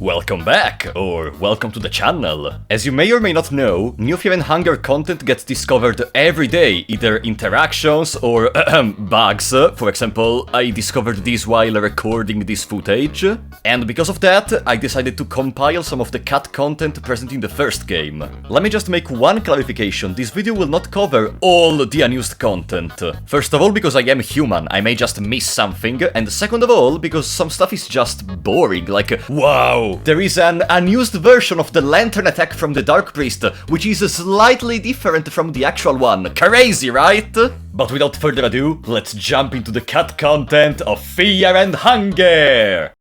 Welcome back, or welcome to the channel. As you may or may not know, New Fear and Hunger content gets discovered every day, either interactions or bugs. For example, I discovered this while recording this footage, and because of that, I decided to compile some of the cut content present in the first game. Let me just make one clarification, this video will not cover all the unused content. First of all, because I am human, I may just miss something, and second of all, because some stuff is just boring, like, wow! There is an unused version of the lantern attack from the Dark Priest, which is slightly different from the actual one. Crazy, right? But without further ado, let's jump into the cut content of Fear and Hunger!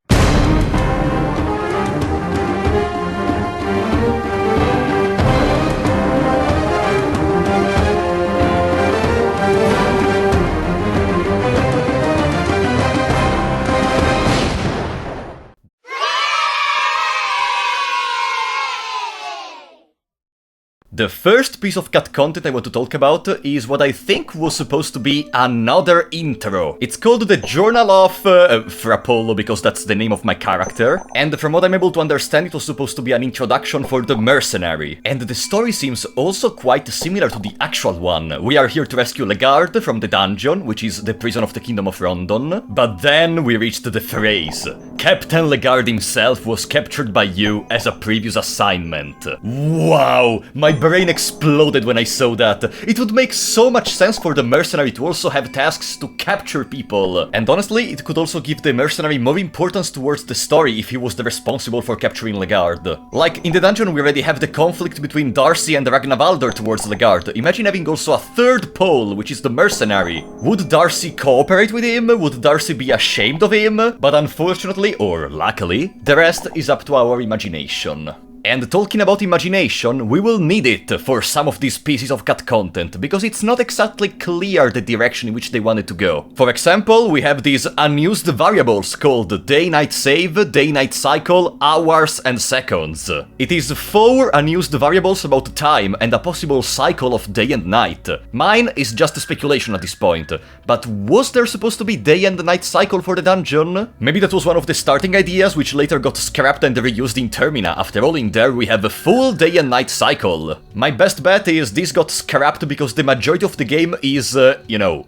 The first piece of cut content I want to talk about is what I think was supposed to be another intro. It's called the Journal of Frappolo, because that's the name of my character, and from what I'm able to understand it was supposed to be an introduction for the mercenary. And the story seems also quite similar to the actual one. We are here to rescue Legard from the dungeon, which is the prison of the Kingdom of Rondon, but then we reached the phrase, Captain Legard himself was captured by you as a previous assignment. Wow! My brain exploded when I saw that. It would make so much sense for the mercenary to also have tasks to capture people. And honestly, it could also give the mercenary more importance towards the story if he was the responsible for capturing Legard. Like, in the dungeon we already have the conflict between Darcy and Ragnavaldr towards Legard. Imagine having also a third pole, which is the mercenary. Would Darcy cooperate with him? Would Darcy be ashamed of him? But unfortunately, or luckily, the rest is up to our imagination. And talking about imagination, we will need it for some of these pieces of cut content, because it's not exactly clear the direction in which they wanted to go. For example, we have these unused variables called day-night save, day-night cycle, hours and seconds. It is 4 unused variables about time and a possible cycle of day and night. Mine is just a speculation at this point, but was there supposed to be day and night cycle for the dungeon? Maybe that was one of the starting ideas which later got scrapped and reused in Termina. After all, in there we have a full day and night cycle. My best bet is this got scrapped because the majority of the game is,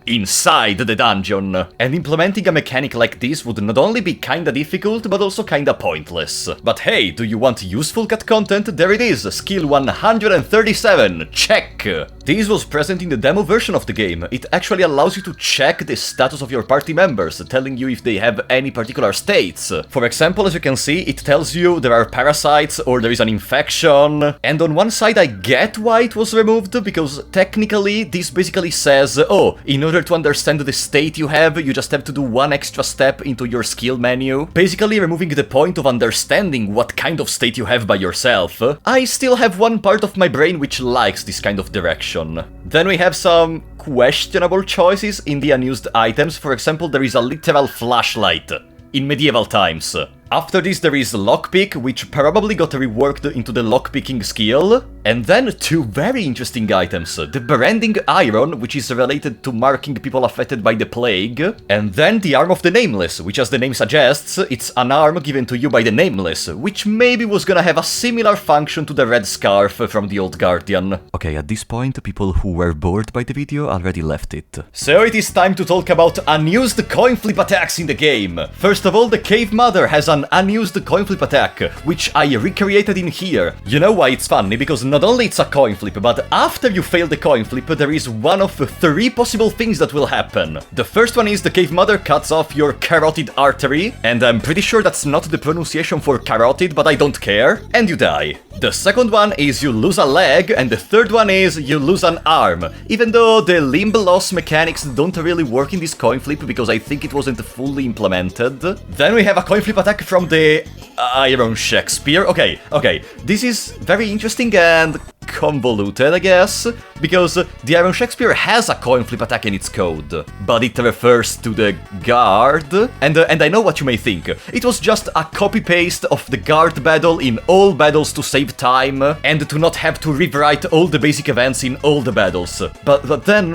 inside the dungeon. And implementing a mechanic like this would not only be kinda difficult, but also kinda pointless. But hey, do you want useful cut content? There it is, skill 137, check! This was present in the demo version of the game. It actually allows you to check the status of your party members, telling you if they have any particular states. For example, as you can see, it tells you there are parasites or there is an infection. And on one side I get why it was removed, because technically this basically says, oh, in order to understand the state you have, you just have to do one extra step into your skill menu, basically removing the point of understanding what kind of state you have by yourself. I still have one part of my brain which likes this kind of direction. Then we have some questionable choices in the unused items. For example, there is a literal flashlight in medieval times. After this there is lockpick, which probably got reworked into the lockpicking skill. And then 2 very interesting items. The branding iron, which is related to marking people affected by the plague. And then the arm of the Nameless, which as the name suggests, it's an arm given to you by the Nameless, which maybe was gonna have a similar function to the red scarf from the Old Guardian. Okay, at this point, people who were bored by the video already left it. So it is time to talk about unused coin flip attacks in the game. First of all, the Cave Mother has an unused coin flip attack, which I recreated in here. You know why it's funny? Because not only it's a coin flip, but after you fail the coin flip, there is one of 3 possible things that will happen. The first one is the Cave Mother cuts off your carotid artery, and I'm pretty sure that's not the pronunciation for carotid, but I don't care, and you die. The second one is you lose a leg, and the third one is you lose an arm, even though the limb loss mechanics don't really work in this coin flip because I think it wasn't fully implemented. Then we have a coin flip attack from the Iron Shakespeare. Okay, this is very interesting and convoluted, I guess. because the Iron Shakespeare has a coin flip attack in its code, but it refers to the guard. And I know what you may think. It was just a copy-paste of the guard battle in all battles to save time, and to not have to rewrite all the basic events in all the battles. But then,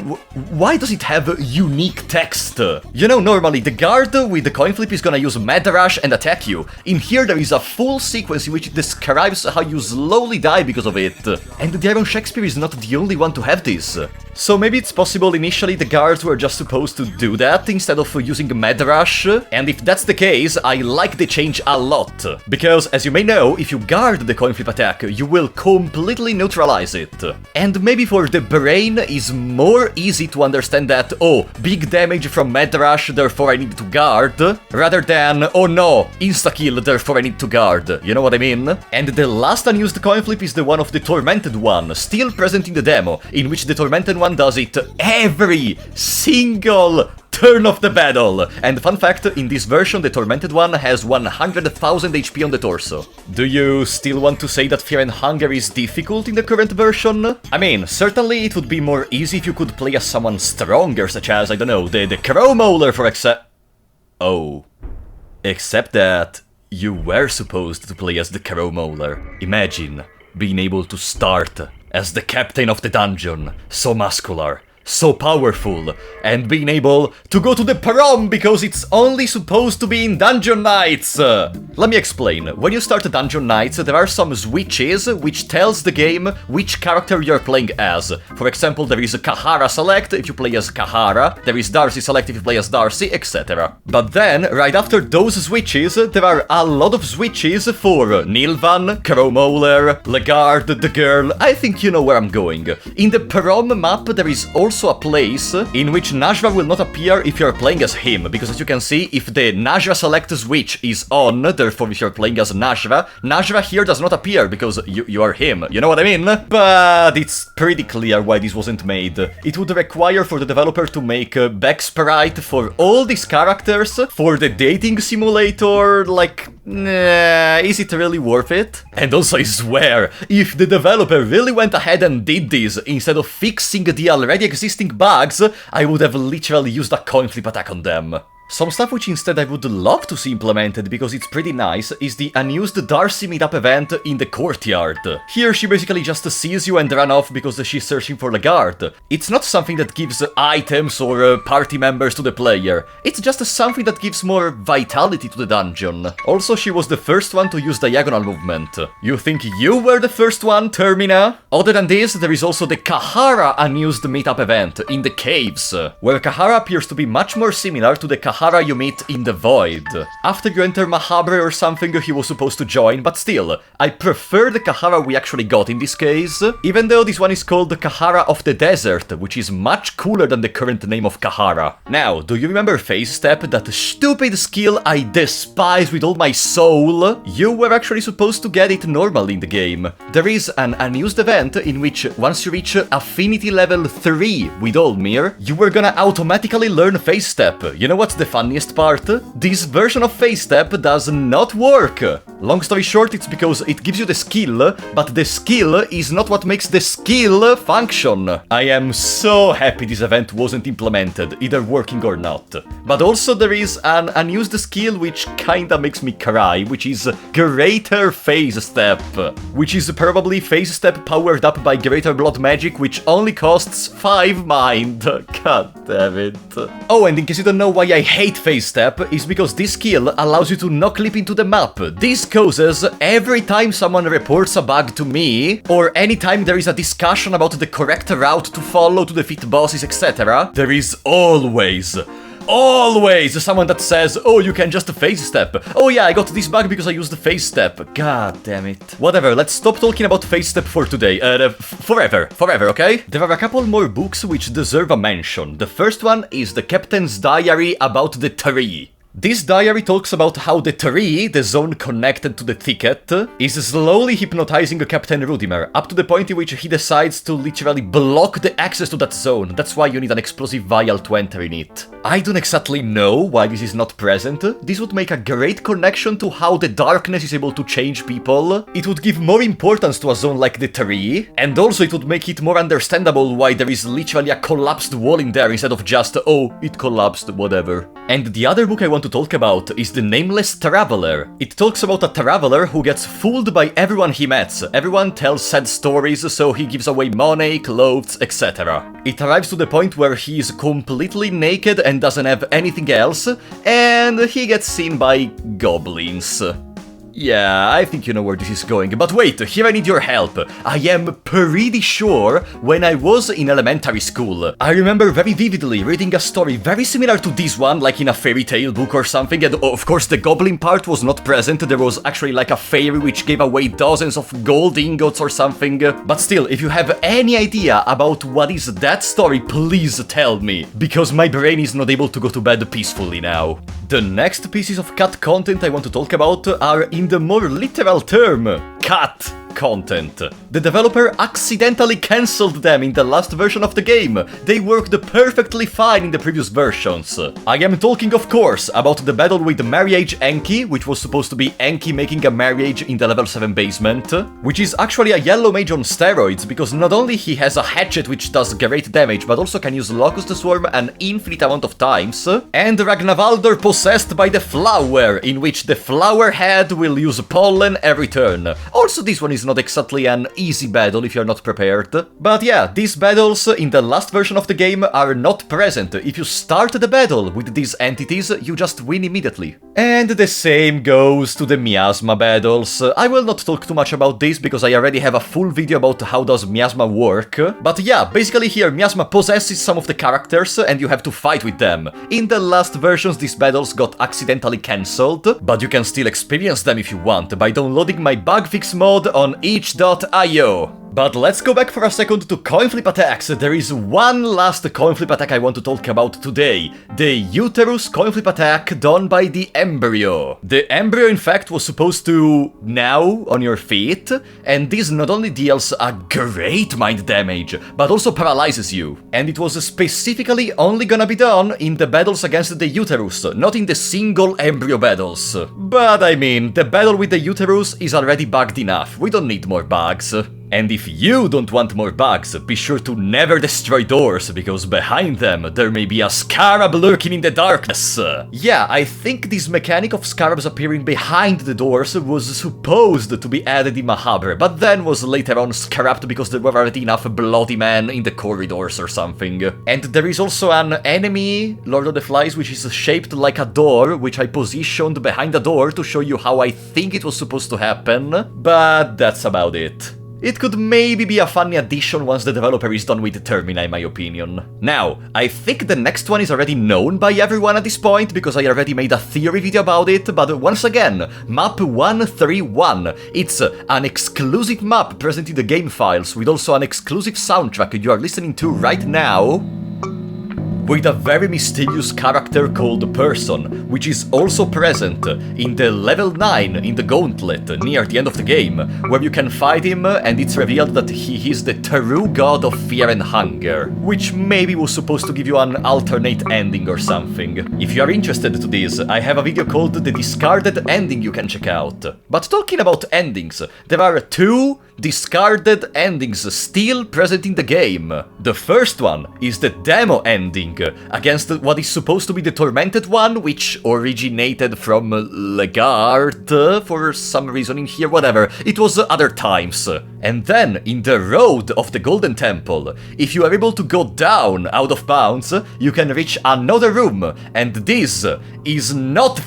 why does it have unique text? You know, normally the guard with the coin flip is gonna use Mad Rush and attack you. In here there is a full sequence in which it describes how you slowly die because of it. And the Iron Shakespeare is not the only one to have this. So maybe it's possible initially the guards were just supposed to do that instead of using Mad Rush, and if that's the case, I like the change a lot. Because, as you may know, if you guard the coin flip attack, you will completely neutralize it. And maybe for the brain is more easy to understand that, oh, big damage from Mad Rush, therefore I need to guard, rather than, oh no, insta-kill, therefore I need to guard. You know what I mean? And the last unused coin flip is the one of the Tormented one, still present in the demo, in which the Tormented one does it every single turn of the battle. And fun fact, in this version the Tormented one has 100,000 HP on the torso. Do you still want to say that Fear and Hunger is difficult in the current version? I mean, certainly it would be more easy if you could play as someone stronger, such as, I don't know, the Crow Mauler for Oh. Except that you were supposed to play as the Crow Mauler. Imagine being able to start as the captain of the dungeon, so muscular, so powerful, and being able to go to the prom because it's only supposed to be in Dungeon Nights! Let me explain. When you start Dungeon Nights, there are some switches which tells the game which character you're playing as. For example, there is Kahara Select if you play as Kahara, there is Darcy Select if you play as Darcy, etc. But then, right after those switches, there are a lot of switches for Nilvan, Crow Mauler, Legard, the girl. I think you know where I'm going. In the prom map, there is also a place in which Najra will not appear if you're playing as him, because as you can see, if the Najra Select switch is on, therefore if you're playing as Najra here does not appear because you are him, you know what I mean? But it's pretty clear why this wasn't made. It would require for the developer to make a back sprite for all these characters for the dating simulator, like, nah, is it really worth it? And also I swear, if the developer really went ahead and did this instead of fixing the already existing bugs, I would have literally used a coin flip attack on them. Some stuff which instead I would love to see implemented, because it's pretty nice, is the Unused Darcy meetup event in the courtyard. Here she basically just sees you and run off because she's searching for Legard. It's not something that gives items or party members to the player, it's just something that gives more vitality to the dungeon. Also, she was the first one to use diagonal movement. You think you were the first one, Termina? Other than this, there is also the Kahara Unused meetup event in the caves, where Kahara appears to be much more similar to the Kahara you meet in the Void. After you enter Mahabre or something, he was supposed to join, but still, I prefer the Kahara we actually got in this case, even though this one is called the Kahara of the Desert, which is much cooler than the current name of Kahara. Now, do you remember Phase Step, that stupid skill I despise with all my soul? You were actually supposed to get it normally in the game. There is an unused event in which, once you reach Affinity level 3 with Olmir, you were gonna automatically learn Phase Step. You know what's the funniest part? This version of Phase Step does not work. Long story short, it's because it gives you the skill, but the skill is not what makes the skill function. I am so happy this event wasn't implemented, either working or not. But also there is an unused skill which kinda makes me cry, which is Greater Phase Step, which is probably Phase Step powered up by Greater Blood Magic, which only costs 5 mind. God damn it. Oh, and in case you don't know why I hate Phase Step, is because this skill allows you to no-clip into the map. This causes every time someone reports a bug to me, or anytime there is a discussion about the correct route to follow to defeat bosses, etc., there is always someone that says, oh, you can just Phase Step. Oh yeah, I got this bug because I used the Phase Step. God damn it. Whatever, let's stop talking about Phase Step for today. Forever, okay? There are a couple more books which deserve a mention. The first one is the Captain's Diary about the tree. This diary talks about how the tree, the zone connected to the thicket, is slowly hypnotizing Captain Rudimer, up to the point in which he decides to literally block the access to that zone. That's why you need an explosive vial to enter in it. I don't exactly know why this is not present. This would make a great connection to how the darkness is able to change people. It would give more importance to a zone like the tree, and also it would make it more understandable why there is literally a collapsed wall in there instead of just, oh, it collapsed, whatever. And the other book I want to talk about is The Nameless Traveler. It talks about a traveler who gets fooled by everyone he meets. Everyone tells sad stories, so he gives away money, clothes, etc. It arrives to the point where he is completely naked and doesn't have anything else, and he gets seen by goblins. Yeah, I think you know where this is going, but wait, here I need your help. I am pretty sure when I was in elementary school, I remember very vividly reading a story very similar to this one, like in a fairy tale book or something, and of course the goblin part was not present. There was actually like a fairy which gave away dozens of gold ingots or something. But still, if you have any idea about what is that story, please tell me, because my brain is not able to go to bed peacefully now. The next pieces of cut content I want to talk about are, in the more literal term, cut content. The developer accidentally cancelled them in the last version of the game. They worked perfectly fine in the previous versions. I am talking, of course, about the battle with Marriage Enki, which was supposed to be Enki making a marriage in the level 7 basement, which is actually a yellow mage on steroids, because not only he has a hatchet which does great damage, but also can use Locust Swarm an infinite amount of times, and Ragnavaldr possessed by the flower, in which the flower head will use pollen every turn. Also, this one is not exactly an easy battle if you're not prepared. But yeah, these battles in the last version of the game are not present. If you start the battle with these entities, you just win immediately. And the same goes to the miasma battles. I will not talk too much about this because I already have a full video about how does miasma work. But yeah, basically here miasma possesses some of the characters and you have to fight with them. In the last versions these battles got accidentally cancelled, but you can still experience them if you want by downloading my bug fix mod on itch.io. But let's go back for a second to coin flip attacks. There is one last coin flip attack I want to talk about today. The Uterus coin flip attack done by the Embryo. The Embryo in fact was supposed to now on your feet, and this not only deals a great mind damage, but also paralyzes you. And it was specifically only gonna be done in the battles against the Uterus, not in the single Embryo battles. But I mean, the battle with the Uterus is already bugged enough, we don't need more bugs. And if you don't want more bugs, be sure to never destroy doors, because behind them there may be a scarab lurking in the darkness. Yeah, I think this mechanic of scarabs appearing behind the doors was supposed to be added in Mahabre, but then was later on scrapped because there were already enough bloody men in the corridors or something. And there is also an enemy, Lord of the Flies, which is shaped like a door, which I positioned behind the door to show you how I think it was supposed to happen, but that's about it. It could maybe be a funny addition once the developer is done with the Termina, in my opinion. Now, I think the next one is already known by everyone at this point, because I already made a theory video about it, but once again, Map 131. It's an exclusive map present in the game files, with also an exclusive soundtrack you are listening to right now, with a very mysterious character called Person, which is also present in the level 9 in the Gauntlet near the end of the game, where you can fight him and it's revealed that he is the true god of fear and hunger, which maybe was supposed to give you an alternate ending or something. If you are interested to this, I have a video called The Discarded Ending you can check out. But talking about endings, there are two discarded endings still present in the game. The first one is the demo ending, against what is supposed to be the Tormented one, which originated from Legard for some reason in here, whatever. It was other times. And then, in the Road of the Golden Temple, if you are able to go down out of bounds, you can reach another room, and this is not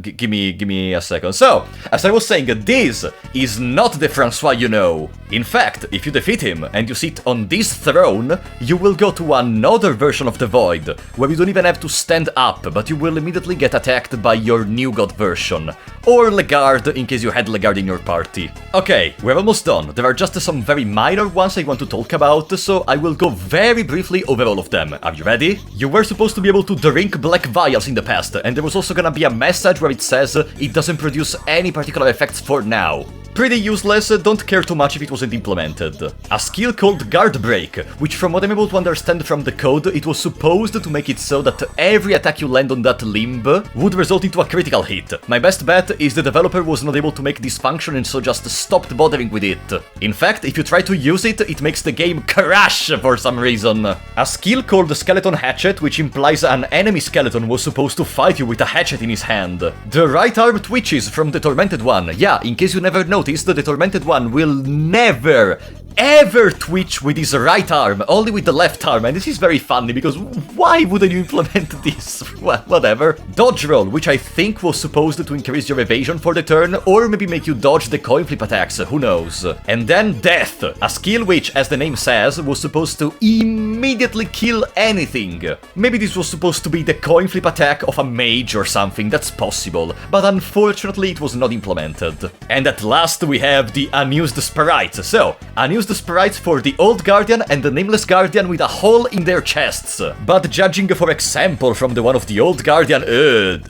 Give me a second. So, as I was saying, this is not the Francois you know. In fact, if you defeat him and you sit on this throne, you will go to another version of the Void, where you don't even have to stand up, but you will immediately get attacked by your new god version. Or Legard, in case you had Legard in your party. Okay, we're almost done. There are just some very minor ones I want to talk about, so I will go very briefly over all of them. Are you ready? You were supposed to be able to drink black vials in the past, and there was also gonna be a message where it says it doesn't produce any particular effects for now. Pretty useless, don't care too much if it wasn't implemented. A skill called Guard Break, which from what I'm able to understand from the code, it was supposed to make it so that every attack you land on that limb would result into a critical hit. My best bet is the developer was not able to make this function and so just stopped bothering with it. In fact, if you try to use it, it makes the game crash for some reason. A skill called Skeleton Hatchet, which implies an enemy skeleton was supposed to fight you with a hatchet in his hand. The right arm twitches from the Tormented One. Yeah, in case you never noticed, the Tormented One will never, ever twitch with his right arm, only with the left arm, and this is very funny, because why wouldn't you implement this? Well, whatever. Dodge Roll, which I think was supposed to increase your evasion for the turn, or maybe make you dodge the coin flip attacks, who knows. And then Death, a skill which, as the name says, was supposed to immediately kill anything. Maybe this was supposed to be the coin flip attack of a mage or something, that's possible, but unfortunately it was not implemented. And at last we have the Unused sprites. So, Unused sprites for the Old Guardian and the Nameless Guardian with a hole in their chests. But judging for example from the one of the Old Guardian,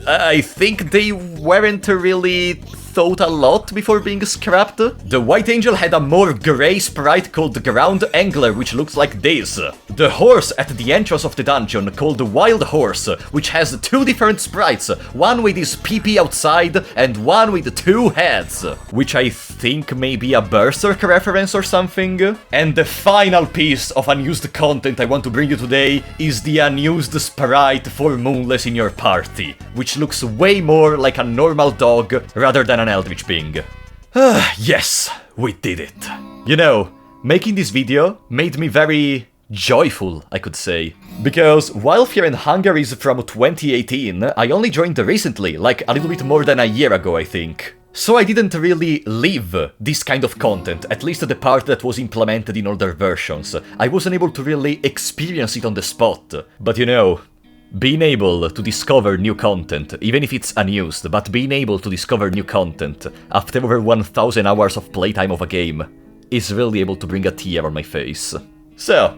I think they weren't really thought a lot before being scrapped. The White Angel had a more grey sprite called Ground Angler, which looks like this. The horse at the entrance of the dungeon called Wild Horse, which has two different sprites, one with his PP outside and one with two heads, which I think may be a Berserk reference or something. And the final piece of unused content I want to bring you today is the Unused sprite for Moonless in your party, which looks way more like a normal dog rather than an Eldritch Being. Yes, we did it. You know, making this video made me very joyful, I could say. Because while Fear and Hunger is from 2018, I only joined recently, like a little bit more than a year ago, I think. So I didn't really live this kind of content, at least the part that was implemented in older versions. I wasn't able to really experience it on the spot. But you know, being able to discover new content, even if it's unused, but being able to discover new content after over 1000 hours of playtime of a game is really able to bring a tear on my face. So,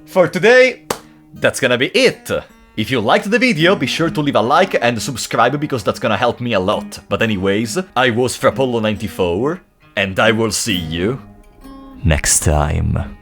for today, that's gonna be it. If you liked the video, be sure to leave a like and subscribe because that's gonna help me a lot. But anyways, I was Frapollo94, and I will see you next time.